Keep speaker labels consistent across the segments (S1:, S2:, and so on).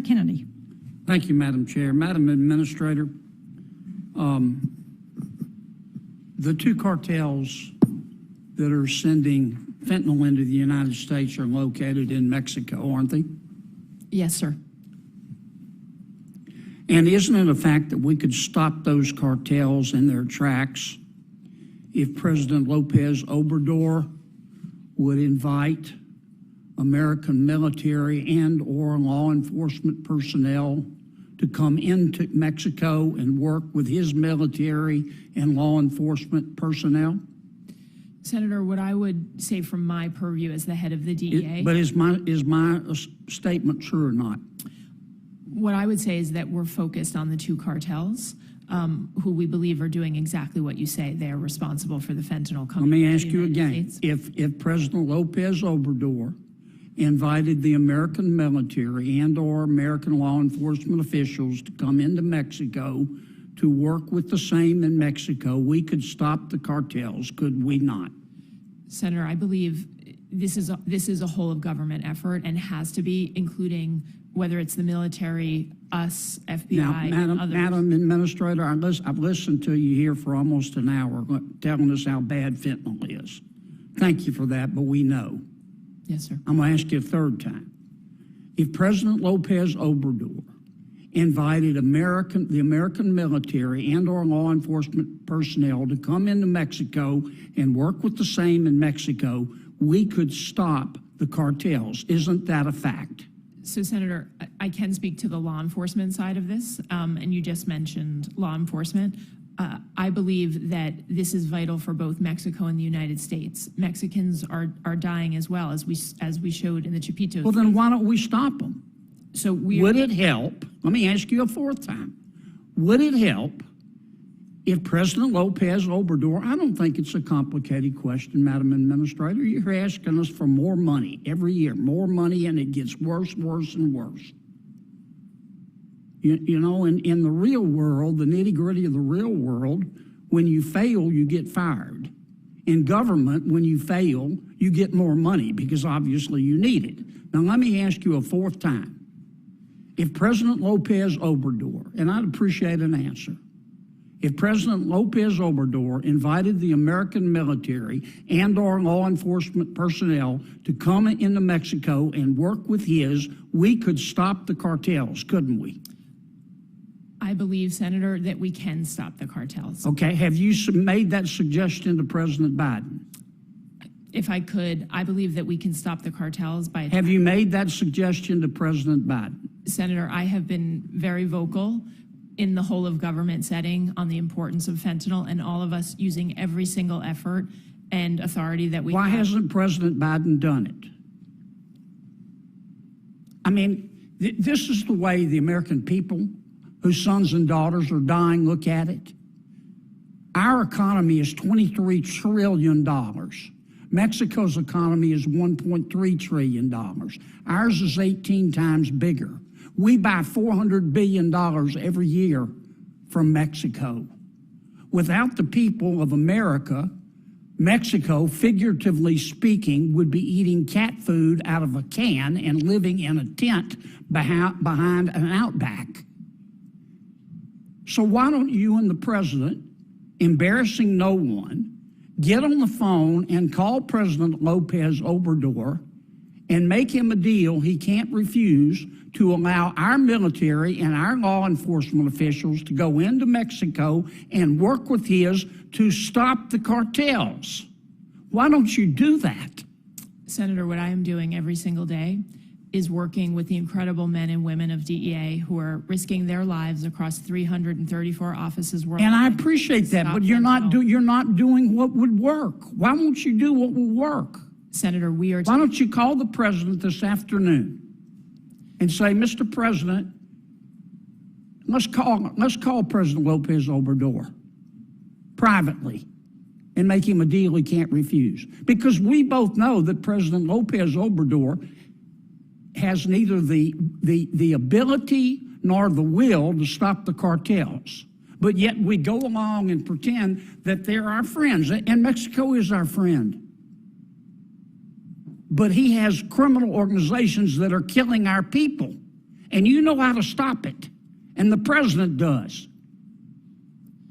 S1: Kennedy.
S2: Thank you, Madam Chair. Madam Administrator, the two cartels that are sending fentanyl into the United States are located in Mexico, aren't they?
S1: Yes, sir.
S2: And isn't it a fact that we could stop those cartels in their tracks if President Lopez Obrador would invite American military and or law enforcement personnel to come into Mexico and work with his military and law enforcement personnel?
S1: Senator, what I would say from my purview as the head of the DEA...
S2: But is my statement true or not?
S1: What I would say is that we're focused on the two cartels, who we believe are doing exactly what you say. They are responsible for the fentanyl coming.
S2: Let me ask you again. If President Lopez Obrador invited the American military and or American law enforcement officials to come into Mexico to work with the same in Mexico, we could stop the cartels, could we not?
S1: Senator, I believe this is a whole of government effort and has to be, including whether it's the military, us, FBI,
S2: now,
S1: and others.
S2: Madam Administrator, I've listened to you here for almost an hour telling us how bad fentanyl is. Thank you for that, but we know.
S1: Yes, sir.
S2: I'm going to ask you a third time. If President Lopez Obrador invited the American military and or law enforcement personnel to come into Mexico and work with the same in Mexico, we could stop the cartels. Isn't that a fact?
S1: So, Senator, I can speak to the law enforcement side of this, and you just mentioned law enforcement. I believe that this is vital for both Mexico and the United States. Mexicans are dying as well, as we showed in the Chapitos.
S2: Well, then why don't we stop them?
S1: So
S2: would it help? Let me ask you a fourth time. Would it help if President Lopez Obrador, I don't think it's a complicated question, Madam Administrator. You're asking us for more money every year, more money, and it gets worse, worse, and worse. You know, in the real world, the nitty-gritty of the real world, when you fail, you get fired. In government, when you fail, you get more money because obviously you need it. Now, let me ask you a fourth time. If President Lopez Obrador, and I'd appreciate an answer, if President Lopez Obrador invited the American military and or law enforcement personnel to come into Mexico and work with his, we could stop the cartels, couldn't we?
S1: I believe, Senator, that we can stop the cartels.
S2: Okay, have you made that suggestion to President Biden?
S1: If I could, I believe that we can stop the cartels by...
S2: Have you made that suggestion to President Biden?
S1: Senator, I have been very vocal in the whole of government setting on the importance of fentanyl and all of us using every single effort and authority that we have.
S2: Why hasn't President Biden done it? I mean, this is the way the American people whose sons and daughters are dying look at it. Our economy is $23 trillion. Mexico's economy is $1.3 trillion. Ours is 18 times bigger. We buy $400 billion every year from Mexico. Without the people of America, Mexico, figuratively speaking, would be eating cat food out of a can and living in a tent behind an outback. So why don't you and the president, embarrassing no one, get on the phone and call President Lopez Obrador and make him a deal he can't refuse to allow our military and our law enforcement officials to go into Mexico and work with his to stop the cartels? Why don't you do that?
S1: Senator, what I am doing every single day is working with the incredible men and women of DEA who are risking their lives across 334 offices worldwide.
S2: And I appreciate that, but you're not doing what would work. Why won't you do what will work?
S1: Senator,
S2: why don't you call the president this afternoon and say, Mr. President, let's call President Lopez Obrador privately and make him a deal he can't refuse. Because we both know that President Lopez Obrador has neither the ability nor the will to stop the cartels. But yet we go along and pretend that they're our friends, and Mexico is our friend. But he has criminal organizations that are killing our people. And you know how to stop it. And the president does.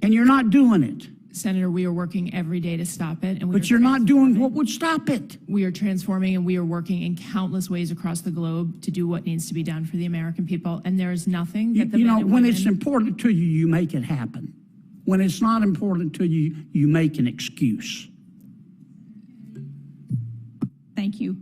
S2: And you're not doing it.
S1: Senator, we are working every day to stop it. And
S2: But you're not doing what would stop it.
S1: We are transforming, and we are working in countless ways across the globe to do what needs to be done for the American people. And there is nothing that the
S2: You
S1: men
S2: know,
S1: and
S2: when
S1: women,
S2: it's important to you, you make it happen. When it's not important to you, you make an excuse.
S3: Thank you.